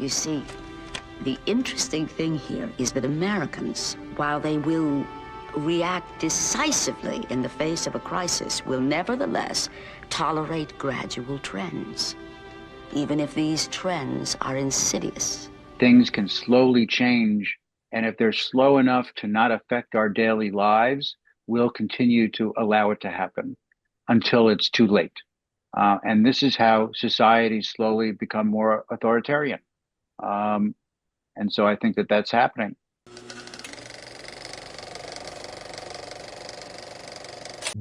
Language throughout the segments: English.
You see, the interesting thing here is that Americans, while they will react decisively in the face of a crisis, will nevertheless tolerate gradual trends, even if these trends are insidious. Things can slowly change, and if they're slow enough to not affect our daily lives, we'll continue to allow it to happen until it's too late. And this is how societies slowly become more authoritarian. And so I think that that's happening.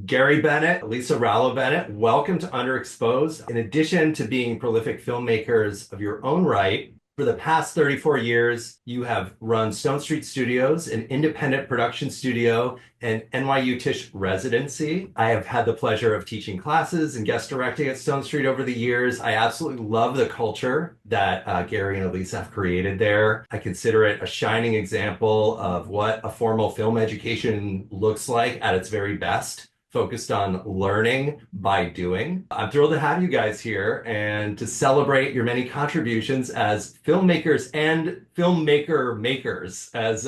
Gary Bennett, Alyssa Bennett, welcome to Underexposed. In addition to being prolific filmmakers of your own right, for the past 34 years, you have run Stonestreet Studios, an independent production studio, and NYU Tisch residency. I have had the pleasure of teaching classes and guest directing at Stonestreet over the years. I absolutely love the culture that Gary and Alyssa have created there. I consider it a shining example of what a formal film education looks like at its very best, focused on learning by doing. I'm thrilled to have you guys here and to celebrate your many contributions as filmmakers and filmmaker makers, as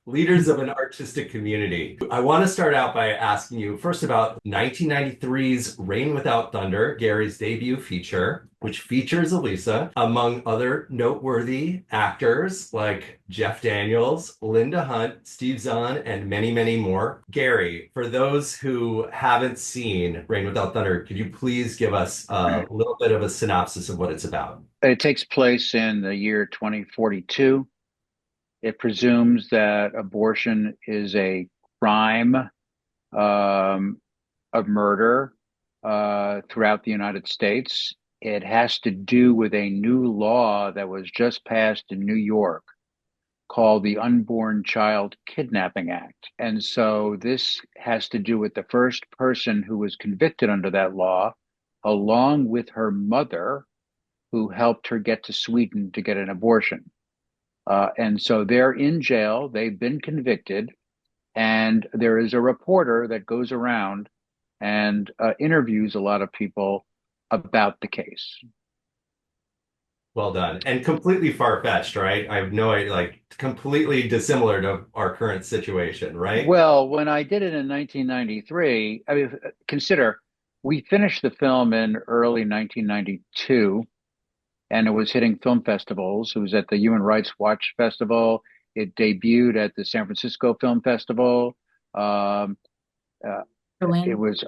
leaders of an artistic community. I want to start out by asking you first about 1993's Rain Without Thunder, Gary's debut feature, which features Alyssa, among other noteworthy actors like Jeff Daniels, Linda Hunt, Steve Zahn, and many, many more. Gary, for those who haven't seen Rain Without Thunder, could you please give us a little bit of a synopsis of what it's about? It takes place in the year 2042. It presumes that abortion is a crime of murder throughout the United States. It has to do with a new law that was just passed in New York called the Unborn Child Kidnapping Act. And so this has to do with the first person who was convicted under that law, along with her mother, who helped her get to Sweden to get an abortion. And so they're in jail, they've been convicted, and there is a reporter that goes around and interviews a lot of people about the case. Well done. And completely far-fetched, right? I have no idea, like completely dissimilar to our current situation, right? Well, when I did it in 1993, I mean, consider we finished the film in early 1992, and it was hitting film festivals. It was at the Human Rights Watch Festival. It debuted at the San Francisco Film Festival. Berlin.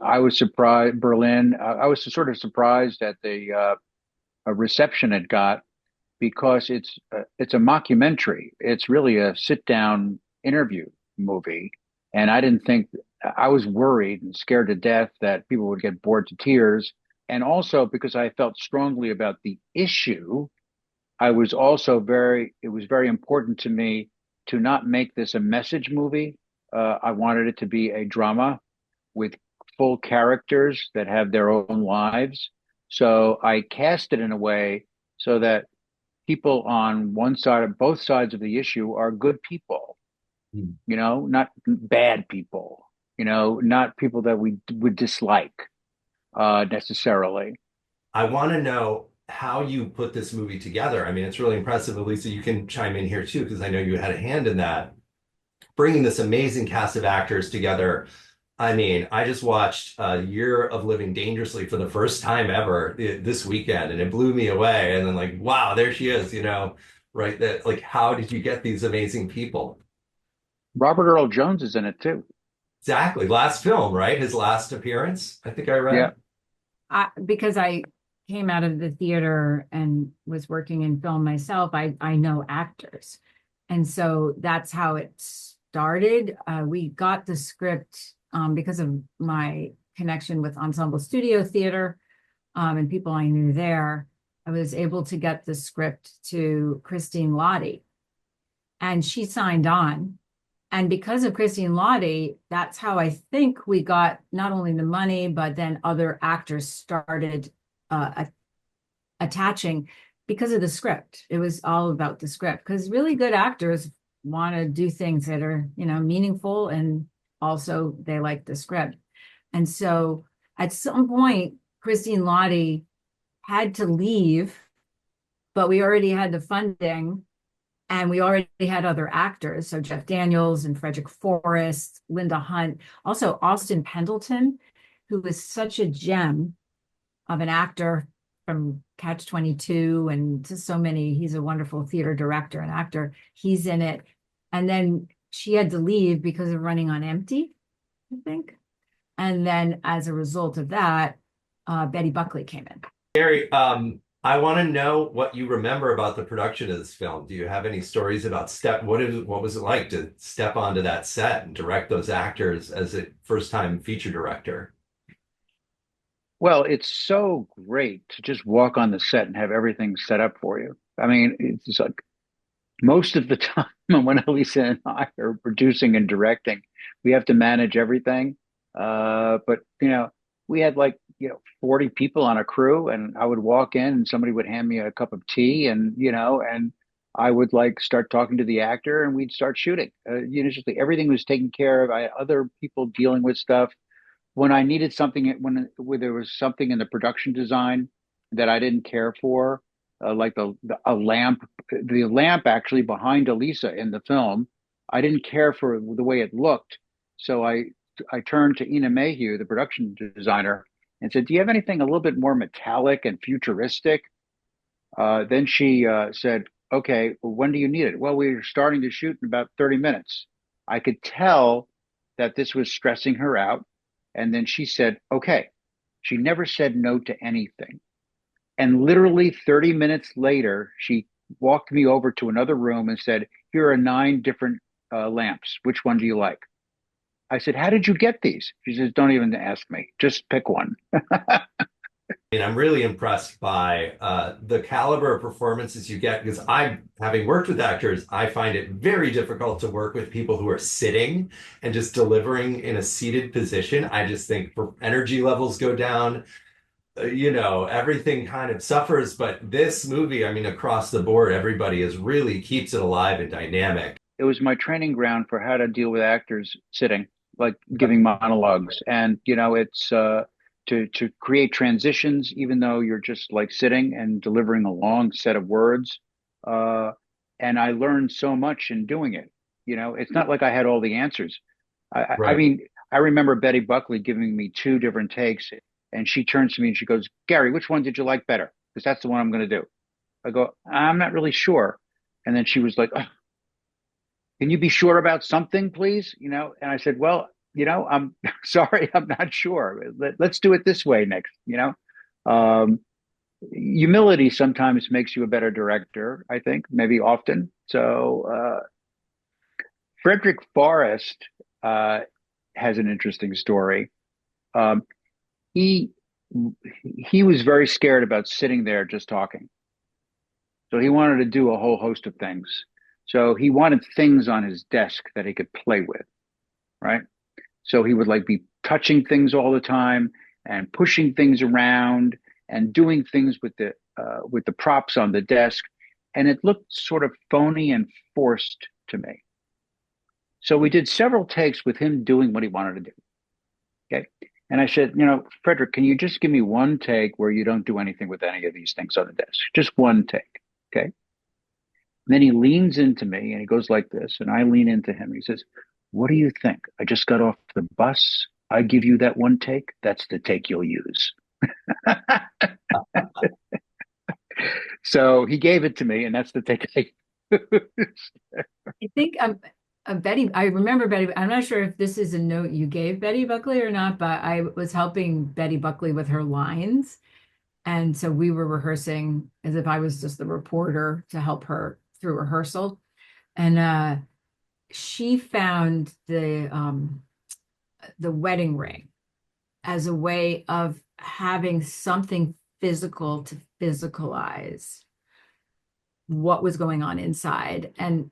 I was surprised, Berlin. I was sort of surprised at the reception it got because it's a mockumentary. It's really a sit-down interview movie. And I didn't think, I was worried and scared to death that people would get bored to tears. And also because I felt strongly about the issue, it was very important to me to not make this a message movie. I wanted it to be a drama with full characters that have their own lives. So I cast it in a way so that people on one side of both sides of the issue are good people, not bad people, not people that we would dislike necessarily. I want to know how you put this movie together. I mean, it's really impressive. Alyssa, you can chime in here too, because I know you had a hand in that. Bringing this amazing cast of actors together. I mean, I just watched a Year of Living Dangerously for the first time ever this weekend, and it blew me away. And then like, wow, there she is, right? That like, how did you get these amazing people? Robert Earl Jones is in it too. Exactly. Last film, right? His last appearance, I think I read. Yeah. Because I came out of the theater and was working in film myself, I know actors. And so that's how it started. We got the script because of my connection with Ensemble Studio Theater and people I knew there. I was able to get the script to Christine Lottie, and she signed on. And because of Christine Lottie, that's how I think we got not only the money, but then other actors started attaching because of the script. It was all about the script, because really good actors want to do things that are, meaningful, and also they like the script. And so at some point, Christine Lottie had to leave, but we already had the funding and we already had other actors. So Jeff Daniels and Frederick Forrest, Linda Hunt, also Austin Pendleton, who was such a gem of an actor from Catch 22 and just so many. He's a wonderful theater director and actor. He's in it. And then she had to leave because of running on empty, I think. And then as a result of that, Betty Buckley came in. Gary, I want to know what you remember about the production of this film. Do you have any stories about what was it like to step onto that set and direct those actors as a first-time feature director? Well, it's so great to just walk on the set and have everything set up for you. I mean, it's like most of the time when Alyssa and I are producing and directing, we have to manage everything. But we had 40 people on a crew, and I would walk in and somebody would hand me a cup of tea, and I would start talking to the actor, and we'd start shooting. Usually everything was taken care of. I had other people dealing with stuff. When I needed something, when there was something in the production design that I didn't care for, like a lamp, the lamp actually behind Alyssa in the film, I didn't care for the way it looked. So I turned to Ina Mayhew, the production designer, and said, "Do you have anything a little bit more metallic and futuristic?" Then she said, "Okay, well, when do you need it?" "Well, we're starting to shoot in about 30 minutes. I could tell that this was stressing her out. And then she said, "Okay." She never said no to anything. And literally 30 minutes later, she walked me over to another room and said, "Here are 9 different lamps. Which one do you like?" I said, "How did you get these?" She says, "Don't even ask me. Just pick one." And I'm really impressed by the caliber of performances you get, because having worked with actors, I find it very difficult to work with people who are sitting and just delivering in a seated position. I just think energy levels go down, everything kind of suffers. But this movie, I mean, across the board, everybody really keeps it alive and dynamic. It was my training ground for how to deal with actors sitting, like giving monologues. And, it's to create transitions, even though you're just sitting and delivering a long set of words. And I learned so much in doing it. It's not like I had all the answers. I mean, I remember Betty Buckley giving me 2 different takes, and she turns to me and she goes, "Gary, which one did you like better? Because that's the one I'm going to do." I go, "I'm not really sure." And then she was like, "Oh, can you be sure about something, please?" And I said, "Well, I'm sorry, I'm not sure. Let's do it this way next." Humility sometimes makes you a better director, I think, maybe often. So Frederick Forrest has an interesting story. He was very scared about sitting there just talking. So he wanted to do a whole host of things. So he wanted things on his desk that he could play with, right? So he would be touching things all the time and pushing things around and doing things with the props on the desk. And it looked sort of phony and forced to me. So we did several takes with him doing what he wanted to do. Okay. And I said, "Frederick, can you just give me one take where you don't do anything with any of these things on the desk? Just one take." Okay. And then he leans into me and he goes like this, and I lean into him. He says, "What do you think? I just got off the bus. I give you that one take. That's the take you'll use." So he gave it to me, and that's the take I used. I think Betty, I remember Betty, I'm not sure if this is a note you gave Betty Buckley or not, but I was helping Betty Buckley with her lines. And so we were rehearsing as if I was just the reporter to help her through rehearsal. And she found the wedding ring as a way of having something physical to physicalize what was going on inside. And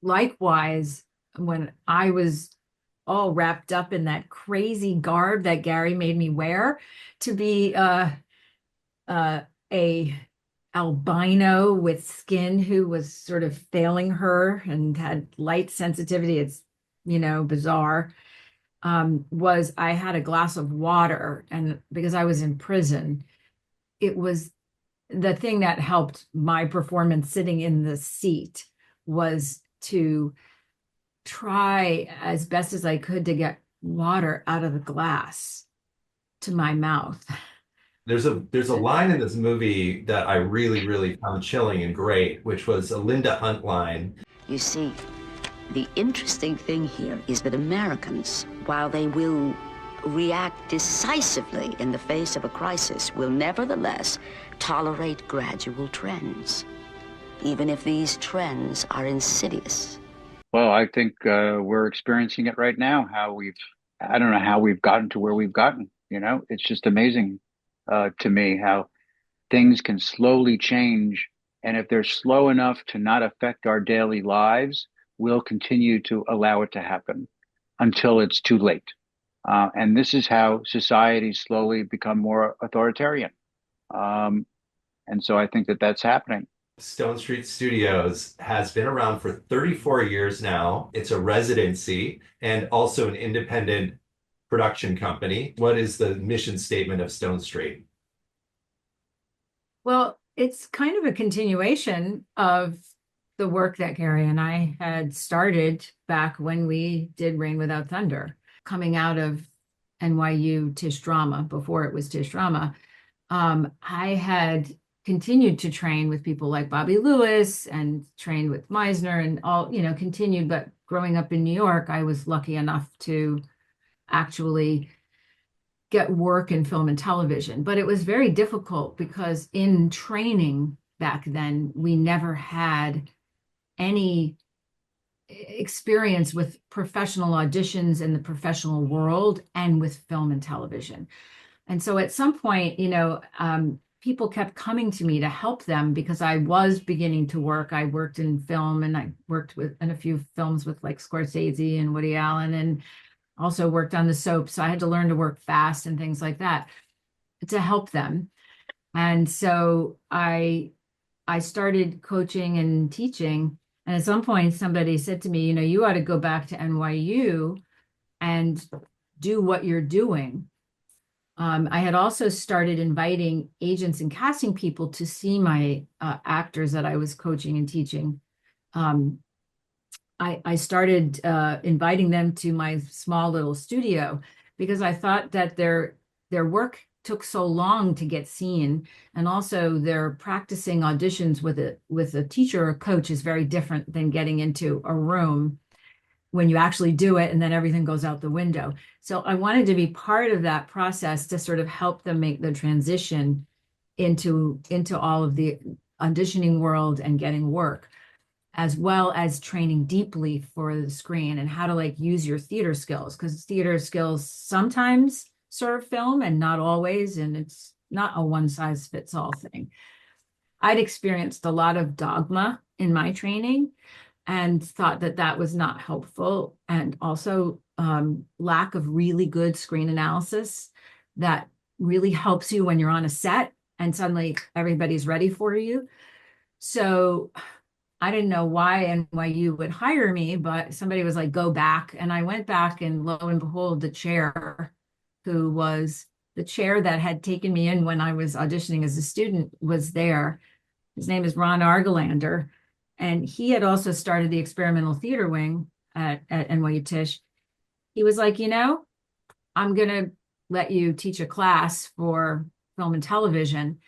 likewise, when I was all wrapped up in that crazy garb that Gary made me wear to be a albino with skin who was sort of failing her and had light sensitivity, it's bizarre, was I had a glass of water, and because I was in prison, it was the thing that helped my performance sitting in the seat was to try as best as I could to get water out of the glass to my mouth. There's a line in this movie that I really, really found chilling and great, which was a Linda Hunt line. You see, the interesting thing here is that Americans, while they will react decisively in the face of a crisis, will nevertheless tolerate gradual trends, even if these trends are insidious. Well, I think we're experiencing it right now. I don't know how we've gotten to where we've gotten. It's just amazing to me how things can slowly change. And if they're slow enough to not affect our daily lives, we'll continue to allow it to happen until it's too late. And this is how societies slowly become more authoritarian. And so I think that that's happening. Stonestreet Studios has been around for 34 years now. It's a residency and also an independent production company. What is the mission statement of Stonestreet? Well, it's kind of a continuation of the work that Gary and I had started back when we did Rain Without Thunder, coming out of NYU Tisch Drama, before it was Tisch Drama. I had continued to train with people like Bobby Lewis and trained with Meisner and all, continued. But growing up in New York, I was lucky enough to actually get work in film and television. But it was very difficult because in training back then, we never had any experience with professional auditions in the professional world and with film and television. And so at some point, people kept coming to me to help them because I was beginning to work. I worked in film and I worked in a few films with like Scorsese and Woody Allen, and also worked on the soap. So I had to learn to work fast and things like that to help them. And so I started coaching and teaching. And at some point, somebody said to me, you ought to go back to NYU and do what you're doing. I had also started inviting agents and casting people to see my actors that I was coaching and teaching. I started inviting them to my small little studio because I thought that their work took so long to get seen, and also their practicing auditions with a teacher or coach is very different than getting into a room when you actually do it and then everything goes out the window. So I wanted to be part of that process to sort of help them make the transition into all of the auditioning world and getting work, as well as training deeply for the screen and how to use your theater skills, because theater skills sometimes serve film and not always, and it's not a one size fits all thing. I'd experienced a lot of dogma in my training and thought that was not helpful, and also lack of really good screen analysis that really helps you when you're on a set and suddenly everybody's ready for you. So I didn't know why NYU would hire me, but somebody was like, go back. And I went back, and lo and behold, the chair, who was the chair that had taken me in when I was auditioning as a student, was there. His name is Ron Argelander. And he had also started the experimental theater wing at NYU Tisch. He was like, I'm going to let you teach a class for film and television.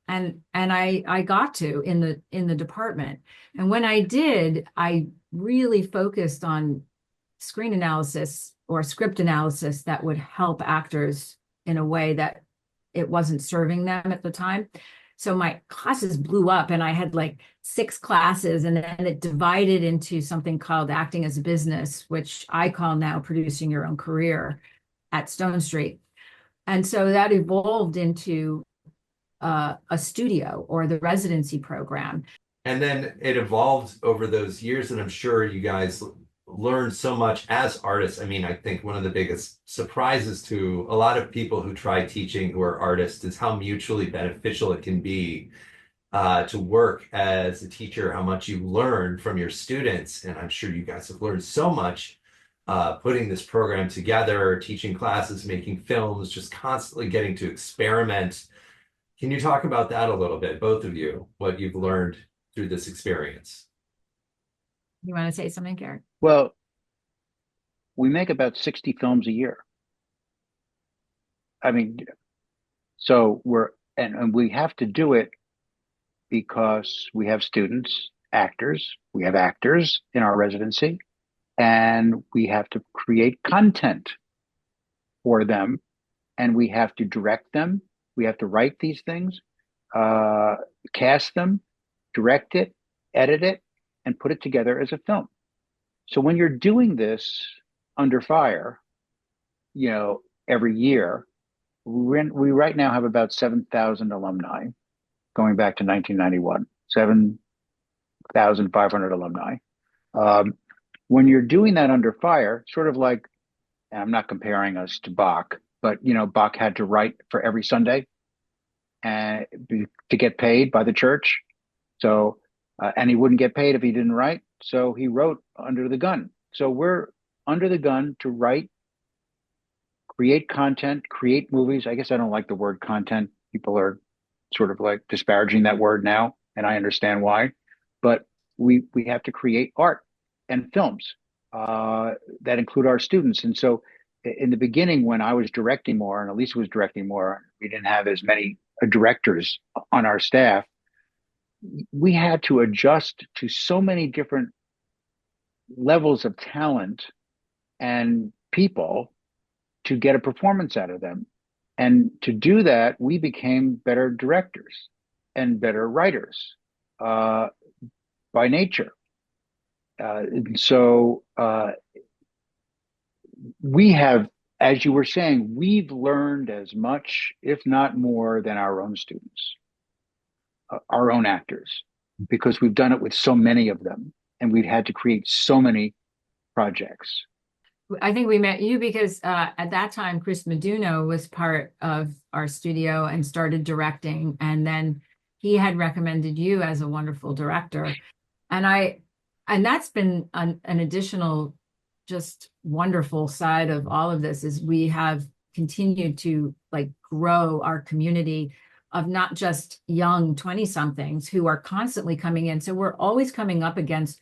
And I got to in the department. And when I did, I really focused on screen analysis or script analysis that would help actors in a way that it wasn't serving them at the time. So my classes blew up, and I had 6 classes, and then it divided into something called Acting as a Business, which I call now Producing Your Own Career at Stonestreet. And so that evolved into a studio or the residency program. And then it evolved over those years, and I'm sure you guys learned so much as artists. I mean, I think one of the biggest surprises to a lot of people who try teaching who are artists is how mutually beneficial it can be to work as a teacher, how much you learn from your students. And I'm sure you guys have learned so much putting this program together, teaching classes, making films, just constantly getting to experiment Can you talk about that a little bit, both of you, what you've learned through this experience? You want to say something, Gary? Well, we make about 60 films a year. I mean, so and we have to do it because we have students, actors, we have actors in our residency, and we have to create content for them, and we have to direct them. We have to write these things, cast them, direct it, edit it, and put it together as a film. So when you're doing this under fire, every year, we right now have about 7,000 alumni going back to 1991, 7,500 alumni. When you're doing that under fire, sort of like, and I'm not comparing us to Bach, but Bach had to write for every Sunday and to get paid by the church. So, and he wouldn't get paid if he didn't write. So he wrote under the gun. So we're under the gun to write, create content, create movies. I guess I don't like the word content. People are sort of like disparaging that word now, and I understand why. But we have to create art and films that include our students. And so in the beginning, when I was directing more and Alyssa was directing more, we didn't have as many directors on our staff. We had to adjust to so many different levels of talent and people to get a performance out of them. And to do that, we became better directors and better writers by nature. So we have, as you were saying, we've learned as much, if not more, than our own students, our own actors, because we've done it with so many of them, and we've had to create so many projects. I think we met you because at that time, Chris Meduno was part of our studio and started directing. And then he had recommended you as a wonderful director. And that's been an additional, just wonderful side of all of this, is we have continued to grow our community of not just young 20-somethings who are constantly coming in. So we're always coming up against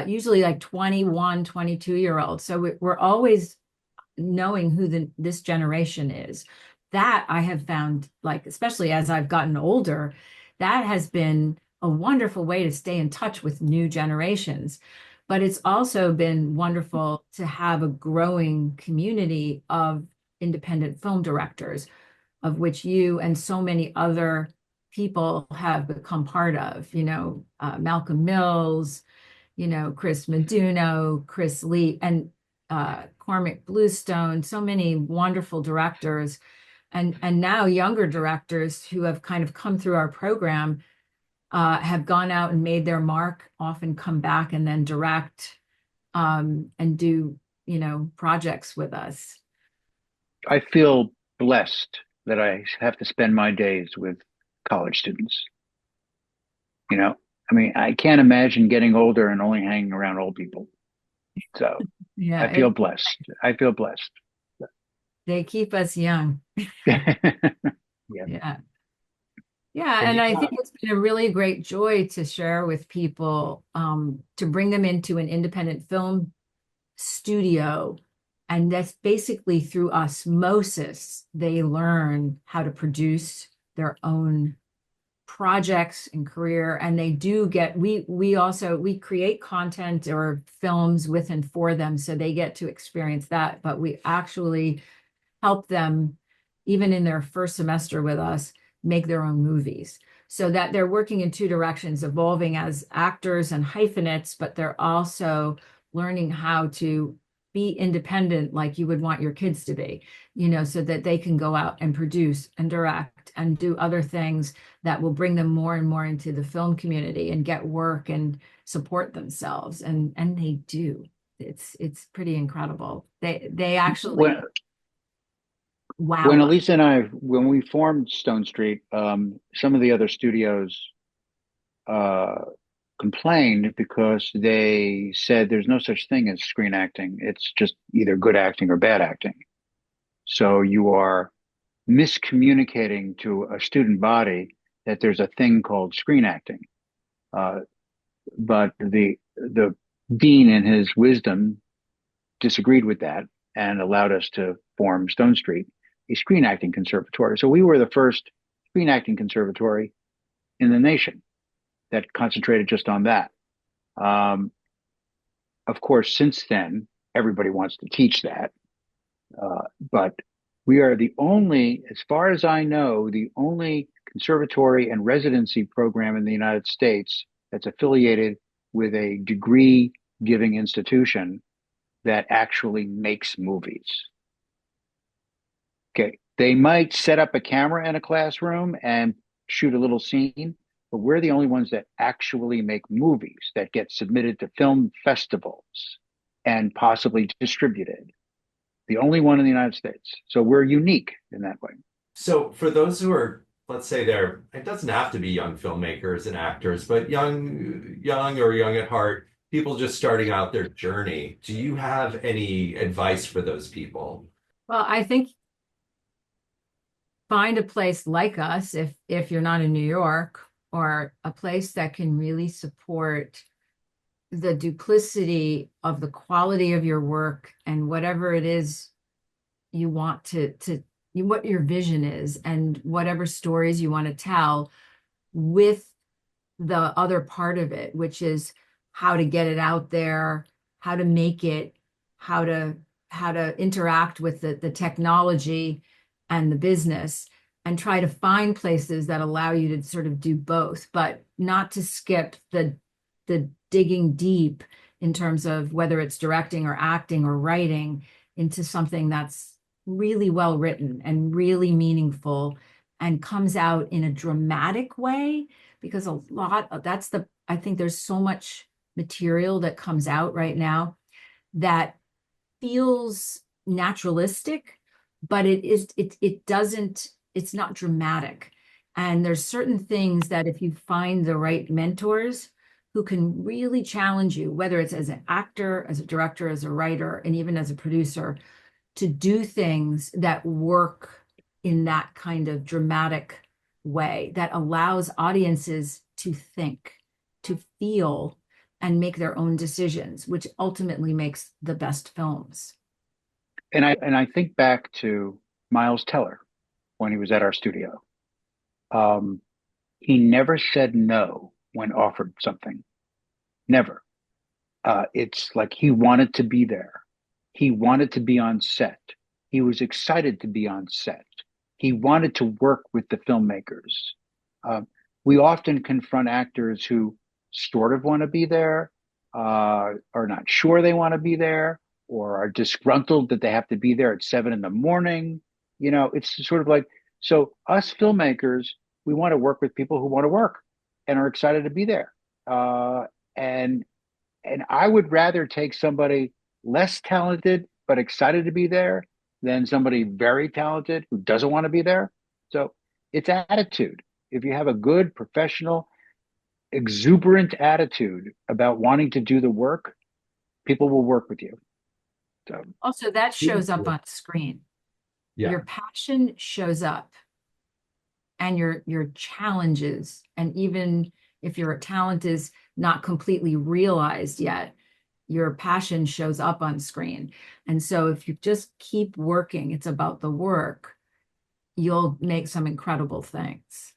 usually 21, 22-year-olds. So we're always knowing who this generation is. That I have found, especially as I've gotten older, that has been a wonderful way to stay in touch with new generations. But it's also been wonderful to have a growing community of independent film directors, of which you and so many other people have become part of, Malcolm Mills, Chris Meduno, Chris Lee, and Cormac Bluestone, so many wonderful directors, and now younger directors who have kind of come through our program have gone out and made their mark, often come back and then direct and do, projects with us. I feel blessed that I have to spend my days with college students. I mean, I can't imagine getting older and only hanging around old people. So Yeah, I feel blessed. I feel blessed. They keep us young. Yeah. Yeah, and I think it's been a really great joy to share with people, to bring them into an independent film studio. And that's basically through osmosis, they learn how to produce their own projects and career. And they do get, we create content or films with and for them, so they get to experience that. But we actually help them, even in their first semester with us, make their own movies, so that they're working in two directions, evolving as actors and hyphenates, but they're also learning how to be independent like you would want your kids to be, so that they can go out and produce and direct and do other things that will bring them more and more into the film community and get work and support themselves. And they do. It's pretty incredible. They actually wow. When Alyssa and I, when we formed Stonestreet, some of the other studios complained because they said there's no such thing as screen acting. It's just either good acting or bad acting. So you are miscommunicating to a student body that there's a thing called screen acting. But the dean, in his wisdom, disagreed with that and allowed us to form Stonestreet, a screen acting conservatory. So we were the first screen acting conservatory in the nation that concentrated just on that. Of course, since then, everybody wants to teach that. But we are the only, as far as I know, the only conservatory and residency program in the United States that's affiliated with a degree giving institution that actually makes movies. Okay, they might set up a camera in a classroom and shoot a little scene, but we're the only ones that actually make movies that get submitted to film festivals and possibly distributed. The only one in the United States. So we're unique in that way. So for those who are, let's say it doesn't have to be young filmmakers and actors, but young or young at heart, people just starting out their journey. Do you have any advice for those people? Well, I think find a place like us, if you're not in New York, or a place that can really support the duplicity of the quality of your work and whatever it is you want what your vision is and whatever stories you want to tell, with the other part of it, which is how to get it out there, how to make it, how to interact with the technology and the business, and try to find places that allow you to sort of do both, but not to skip the digging deep in terms of whether it's directing or acting or writing into something that's really well written and really meaningful and comes out in a dramatic way, because I think there's so much material that comes out right now that feels naturalistic, but it's not dramatic. And there's certain things that if you find the right mentors who can really challenge you, whether it's as an actor, as a director, as a writer, and even as a producer, to do things that work in that kind of dramatic way that allows audiences to think, to feel, and make their own decisions, which ultimately makes the best films. And I think back to Miles Teller when he was at our studio. He never said no when offered something. Never. It's like he wanted to be there. He wanted to be on set. He was excited to be on set. He wanted to work with the filmmakers. We often confront actors who sort of want to be there, are not sure they want to be there, or are disgruntled that they have to be there at 7 a.m. It's sort of like, so us filmmakers, we want to work with people who want to work and are excited to be there. And I would rather take somebody less talented but excited to be there than somebody very talented who doesn't want to be there. So it's attitude. If you have a good, professional, exuberant attitude about wanting to do the work, people will work with you. So Also, that shows up on screen. Yeah. Your passion shows up, and your challenges, and even if your talent is not completely realized yet, your passion shows up on screen. And so if you just keep working, it's about the work, you'll make some incredible things.